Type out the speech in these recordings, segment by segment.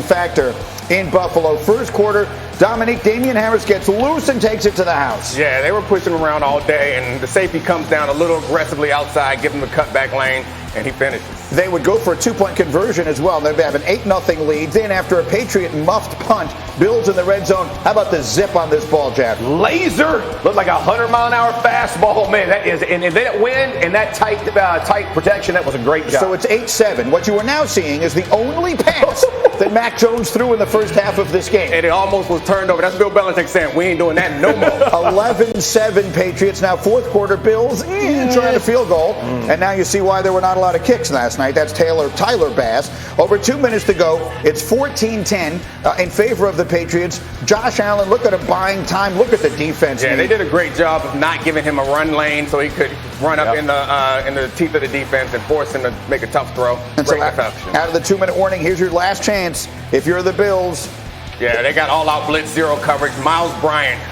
factor in Buffalo. First quarter, Dominique, Damian Harris gets loose and takes it to the house. Yeah, they were pushing him around all day, and the safety comes down a little aggressively outside, give him the cutback lane, and he finishes. They would go for a 2-point conversion as well. They'd have an 8-0 lead. Then after a Patriot muffed punt, Bills in the red zone. How about the zip on this ball, Jeff? Laser. Looked like a 100-mile-an-hour fastball. Man, that is, and then it wind and that tight protection, that was a great job. So it's 8-7. What you are now seeing is the only pass that Mac Jones threw in the first half of this game. And it almost was turned over. That's Bill Belichick saying, we ain't doing that no more. 11-7 Patriots. Now fourth quarter, Bills trying to field goal. And now you see why there were not a lot of kicks last night. That's Tyler Bass. Over 2 minutes to go. It's 14-10 in favor of the Patriots. Josh Allen, look at him buying time. Look at the defense. Yeah, they did a great job of not giving him a run lane so he could run up in the teeth of the defense and force him to make a tough throw. And so out of the 2-minute warning, here's your last chance if you're the Bills. Yeah, they got all-out blitz, zero coverage. Miles Bryant,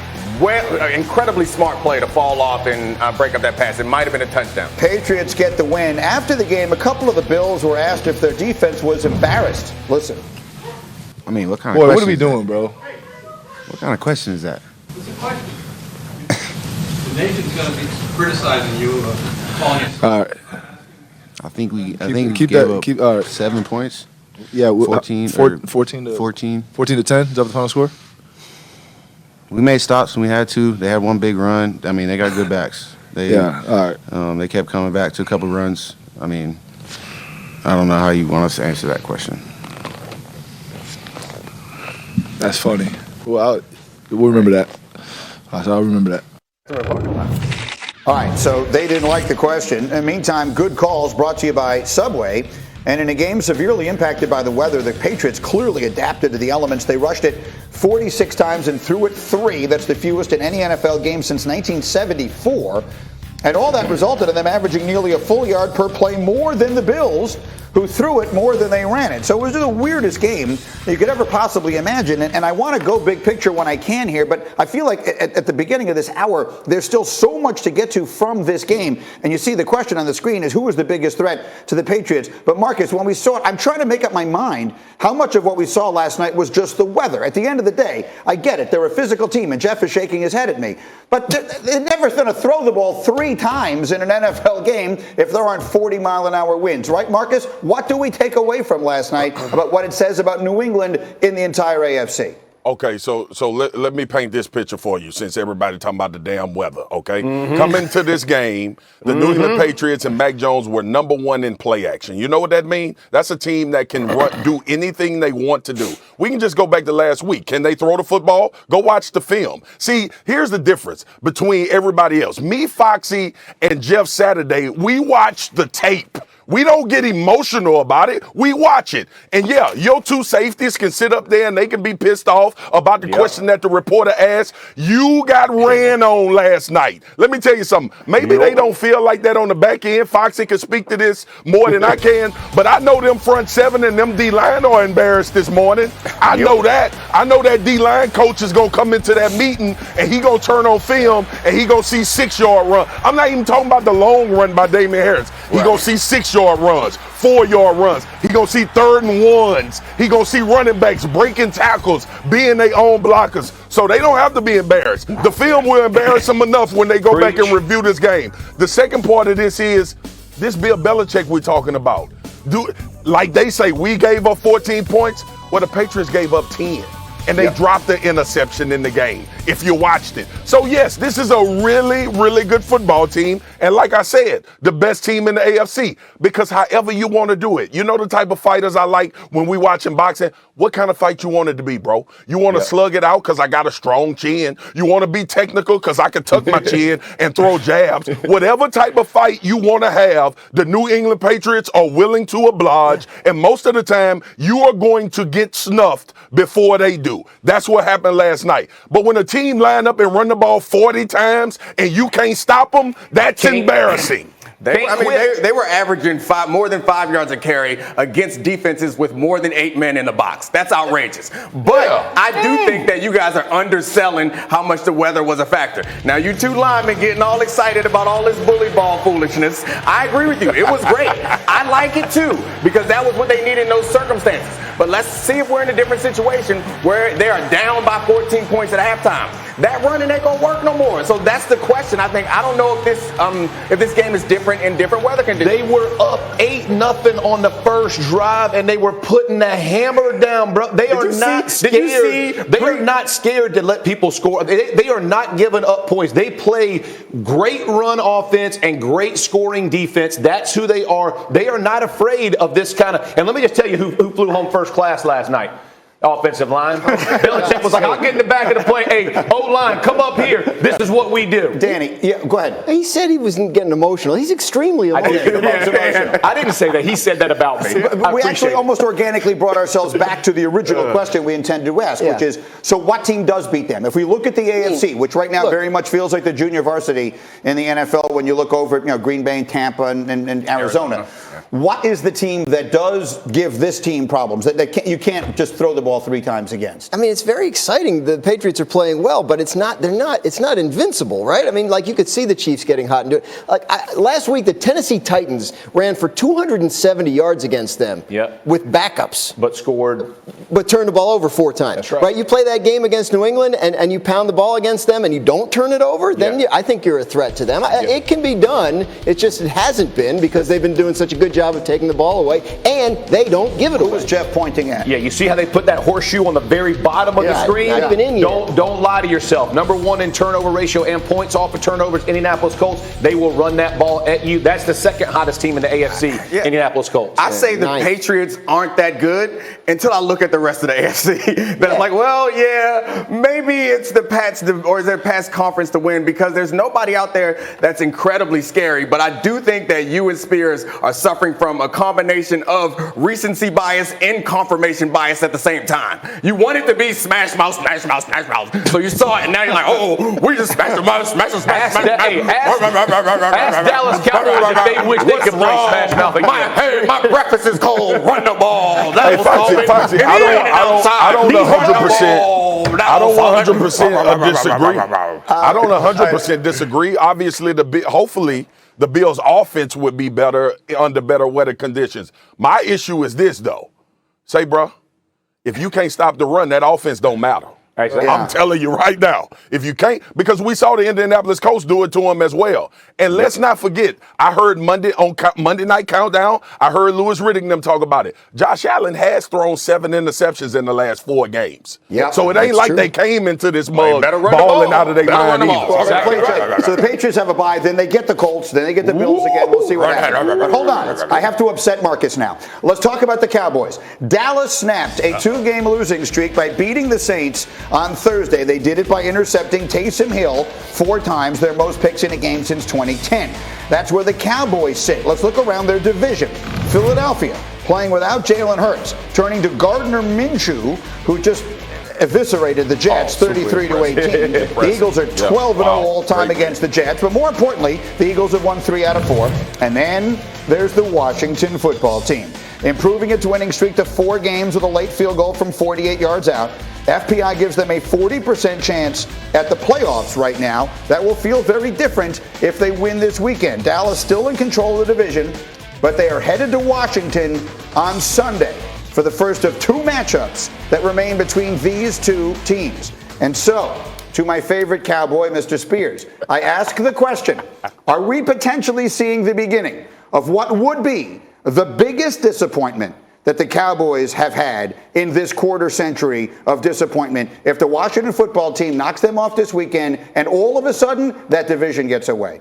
incredibly smart play to fall off and break up that pass. It might have been a touchdown. Patriots get the win. After the game, a couple of the Bills were asked if their defense was embarrassed. Listen. I mean, what kind of question? What are we doing, bro? What kind of question is that? It's a question. The nation's going to be criticizing you, calling you. All right. I think we keep gave that. up 7 points. Yeah, 14 14 to 14 to 10. Is that the final score? We made stops when we had to. They had one big run. I mean, they got good backs. All right. They kept coming back to a couple runs. I mean, I don't know how you want us to answer that question. That's funny. Well, we'll remember that. I'll remember that. All right, so they didn't like the question. In the meantime, good calls brought to you by Subway. And in a game severely impacted by the weather, the Patriots clearly adapted to the elements. They rushed it 46 times and threw it 3. That's the fewest in any NFL game since 1974. And all that resulted in them averaging nearly a full yard per play more than the Bills, who threw it more than they ran it. So it was the weirdest game you could ever possibly imagine. And I want to go big picture when I can here, but I feel like at the beginning of this hour, there's still so much to get to from this game. And you see the question on the screen is who was the biggest threat to the Patriots? But Marcus, when we saw it, I'm trying to make up my mind how much of what we saw last night was just the weather. At the end of the day, I get it. They're a physical team, and Jeff is shaking his head at me. But they're never going to throw the ball 3 times in an NFL game if there aren't 40-mile-an-hour winds. Right, Marcus? What do we take away from last night about what it says about New England in the entire AFC? Okay, so let me paint this picture for you since everybody talking about the damn weather, okay? Coming to this game, the New England Patriots and Mac Jones were number 1 in play action. You know what that means? That's a team that can do anything they want to do. We can just go back to last week. Can they throw the football? Go watch the film. See, here's the difference between everybody else. Me, Foxy, and Jeff Saturday, we watch the tape. We don't get emotional about it. We watch it. And yeah, your 2 safeties can sit up there and they can be pissed off about the question that the reporter asked. You got ran on last night. Let me tell you something. Maybe they don't feel like that on the back end. Foxy can speak to this more than I can. But I know them front 7 and them D-line are embarrassed this morning. I know that. I know that D-line coach is going to come into that meeting and he going to turn on film and he going to see 6-yard run. I'm not even talking about the long run by Damian Harris. He going to see 6-yard runs, 4-yard runs. He gonna see 3rd and 1s. He gonna see running backs breaking tackles, being their own blockers. So they don't have to be embarrassed. The film will embarrass them enough when they go back and review this game. The second part of this is this Bill Belichick we're talking about. Like they say, we gave up 14 points. Well, the Patriots gave up 10. And they dropped the interception in the game, if you watched it. So, yes, this is a really, really good football team. And like I said, the best team in the AFC. Because however you want to do it. You know the type of fighters I like when we watching boxing? What kind of fight you want it to be, bro? You want to slug it out because I got a strong chin. You want to be technical because I can tuck my chin and throw jabs. Whatever type of fight you want to have, the New England Patriots are willing to oblige. And most of the time, you are going to get snuffed before they do. That's what happened last night. But when a team line up and run the ball 40 times and you can't stop them, that's embarrassing. They were averaging more than 5 yards a carry against defenses with more than 8 men in the box. That's outrageous. But I do think that you guys are underselling how much the weather was a factor. Now, you two linemen getting all excited about all this bully ball foolishness. I agree with you. It was great. I like it too, because that was what they needed in those circumstances. But let's see if we're in a different situation where they are down by 14 points at halftime. That running ain't gonna work no more. So that's the question. I don't know if this game is different in different weather conditions. They were up 8-0 on the first drive, and they were putting the hammer down, bro. They are not scared. They are not scared to let people score. They are not giving up points. They play great run offense and great scoring defense. That's who they are. They are not afraid of this kind of. And let me just tell you who flew home first class last night. Offensive line. Belichick was like, I'll get in the back of the plane. Hey, O-line, come up here. This is what we do. Danny, go ahead. He said he wasn't getting emotional. He's extremely emotional. I didn't say that. He said that about me. We actually almost organically brought ourselves back to the original question we intended to ask, which is, so what team does beat them? If we look at the AFC, which right now very much feels like the junior varsity in the NFL when you look over at Green Bay and Tampa and Arizona, what is the team that does give this team problems that you can't just throw the ball 3 times against? I mean, it's very exciting. The Patriots are playing well, but it's not invincible, right? I mean, like, you could see the Chiefs getting hot and do it. Last week, the Tennessee Titans ran for 270 yards against them with backups. But turned the ball over 4 times. That's right. You play that game against New England and you pound the ball against them and you don't turn it over, then I think you're a threat to them. It can be done. It hasn't been, because they've been doing such a good job of taking the ball away, and they don't give it away. Who was Jeff pointing at? Yeah, you see how they put that horseshoe on the very bottom of the screen? Not even in yet. Don't lie to yourself. Number 1 in turnover ratio and points off of turnovers, Indianapolis Colts. They will run that ball at you. That's the second hottest team in the AFC, Indianapolis Colts. I say the Patriots aren't that good until I look at the rest of the AFC. Then I'm like, well, maybe it's the Pats or is their Pats conference to win, because there's nobody out there that's incredibly scary. But I do think that you and Spears are suffering from a combination of recency bias and confirmation bias at the same time. You want it to be smash mouth, smash mouth, smash mouth. So you saw it, and now you're like, oh, we just smashed the mouth, smash the smash. Ask Dallas Cowboys if they wish they could play smash mouth again. My breakfast is cold. Run the ball. Hey, Foxy, I don't 100%. I don't 100% disagree. I don't 100% disagree. Obviously, hopefully the Bills' offense would be better under better weather conditions. My issue is this, though. Say, bro, if you can't stop the run, that offense don't matter. I'm telling you right now, if you can't, because we saw the Indianapolis Colts do it to them as well. And let's not forget, I heard Monday Night Countdown, I heard Louis Riddick and them talk about it. Josh Allen has thrown 7 interceptions in the last 4 games. So it ain't like they came into this mug balling out of their mind either. So the Patriots have a bye, then they get the Colts, then they get the Bills again. We'll see what happens. But hold on, I have to upset Marcus now. Let's talk about the Cowboys. Dallas snapped a 2-game losing streak by beating the Saints on Thursday. They did it by intercepting Taysom Hill 4 times, their most picks in a game since 2010. That's where the Cowboys sit. Let's look around their division. Philadelphia, playing without Jalen Hurts, turning to Gardner Minshew, who just eviscerated the Jets 33-18. The Eagles are 12-0 all time against the Jets, but more importantly, the Eagles have won 3 out of 4. And then there's the Washington football team, improving its winning streak to 4 games with a late field goal from 48 yards out. FPI gives them a 40% chance at the playoffs right now. That will feel very different if they win this weekend. Dallas still in control of the division, but they are headed to Washington on Sunday for the first of 2 matchups that remain between these 2 teams. And so, to my favorite Cowboy, Mr. Spears, I ask the question, are we potentially seeing the beginning of what would be the biggest disappointment that the Cowboys have had in this quarter century of disappointment if the Washington football team knocks them off this weekend and all of a sudden that division gets away?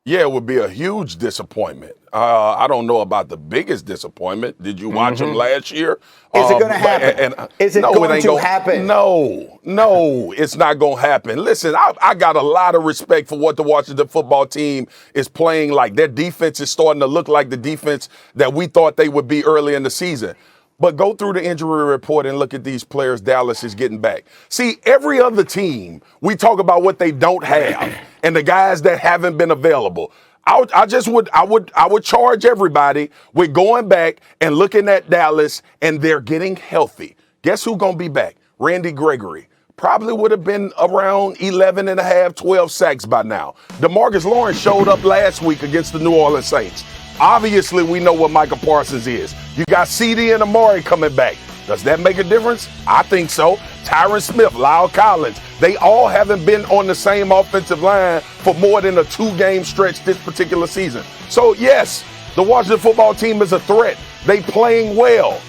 Yeah, it would be a huge disappointment. I don't know about the biggest disappointment. Did you watch them last year? Is it going to happen? Is it going to happen? No, it's not going to happen. Listen, I got a lot of respect for what the Washington football team is playing like. Their defense is starting to look like the defense that we thought they would be early in the season. But go through the injury report and look at these players Dallas is getting back. See, every other team, we talk about what they don't have and the guys that haven't been available. I would charge everybody with going back and looking at Dallas, and they're getting healthy. Guess who's gonna be back? Randy Gregory. Probably would have been around 11 and a half, 12 sacks by now. DeMarcus Lawrence showed up last week against the New Orleans Saints. Obviously, we know what Micah Parsons is. You got CD and Amari coming back. Does that make a difference? I think so. Tyron Smith, Lyle Collins, they all haven't been on the same offensive line for more than a 2-game stretch this particular season. So, yes, the Washington football team is a threat. They playing well.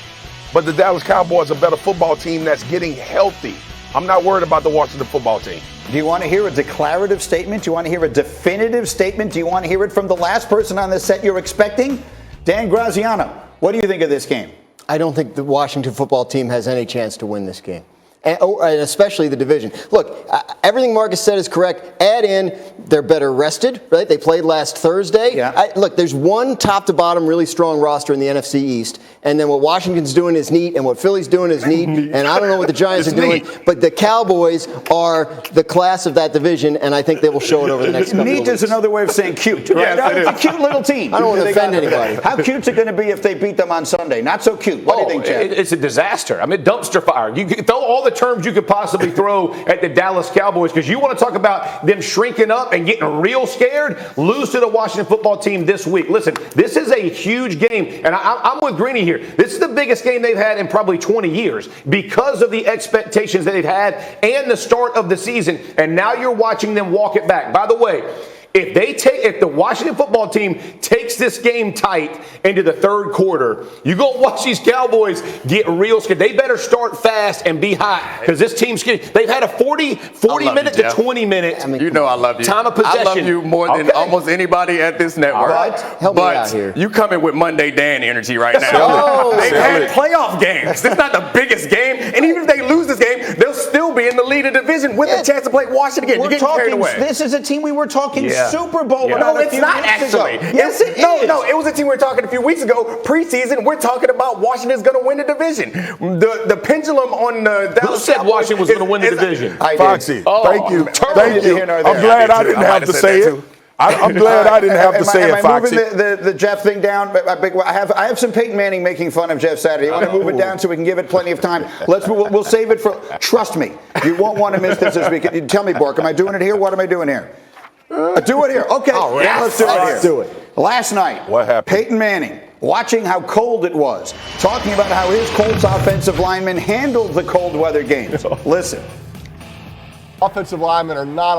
But the Dallas Cowboys are a better football team that's getting healthy. I'm not worried about the Washington football team. Do you want to hear a declarative statement? Do you want to hear a definitive statement? Do you want to hear it from the last person on the set you're expecting? Dan Graziano, what do you think of this game? I don't think the Washington football team has any chance to win this game. And especially the division. Look, everything Marcus said is correct. Add in, they're better rested, right? They played last Thursday. Yeah. Look, there's one top-to-bottom really strong roster in the NFC East, and then what Washington's doing is neat, and what Philly's doing is neat, and I don't know what the Giants are doing, but the Cowboys are the class of that division, and I think they will show it over the next couple of weeks. Neat is another way of saying cute, right? Yes, it is. A cute little team. I don't want to offend anybody. How cute's it going to be if they beat them on Sunday? Not so cute. What do you think, Chad? It's a disaster. I mean, dumpster fire. You can throw all the terms you could possibly throw at the Dallas Cowboys, because you want to talk about them shrinking up and getting real scared. Lose to the Washington football team this week. Listen, this is a huge game, and I'm with Greeny here. This is the biggest game they've had in probably 20 years because of the expectations that they've had and the start of the season, and now you're watching them walk it back. By the way, if the Washington football team takes this game tight into the third quarter, you're going to watch these Cowboys get real scared. They better start fast and be hot, because this team's they've had a 40 minute to 20 minute You know I love you. time of possession. I love you more than almost anybody at this network. All right. Help me out here. You coming with Monday Dan energy right now. They've had playoff games. It's not the biggest game. And even if they lose this game, they'll still be in the lead of the division with a chance to play Washington again. You're getting carried away. This is a team we were talking Super Bowl about. No, it's not actually. Yes, it is. No, it was a team we were talking a few weeks ago. Preseason, we're talking about Washington's going to win the division. The pendulum on the Dallas said Cowboys Washington was going to win the division? Foxy, thank you. Thank you. I'm glad I didn't have to say it. I'm glad I didn't have to say it, Foxy. Am I moving the Jeff thing down? I have some Peyton Manning making fun of Jeff Saturday. You want to move it down so we can give it plenty of time? We'll save it for. Trust me, you won't want to miss this week. Tell me, Bork, am I doing it here? What am I doing here? Do it here. Okay. Then let's do it here. Let's do it. Last night, what happened? Peyton Manning, watching how cold it was, talking about how his Colts offensive linemen handled the cold weather games. Listen. Offensive linemen are not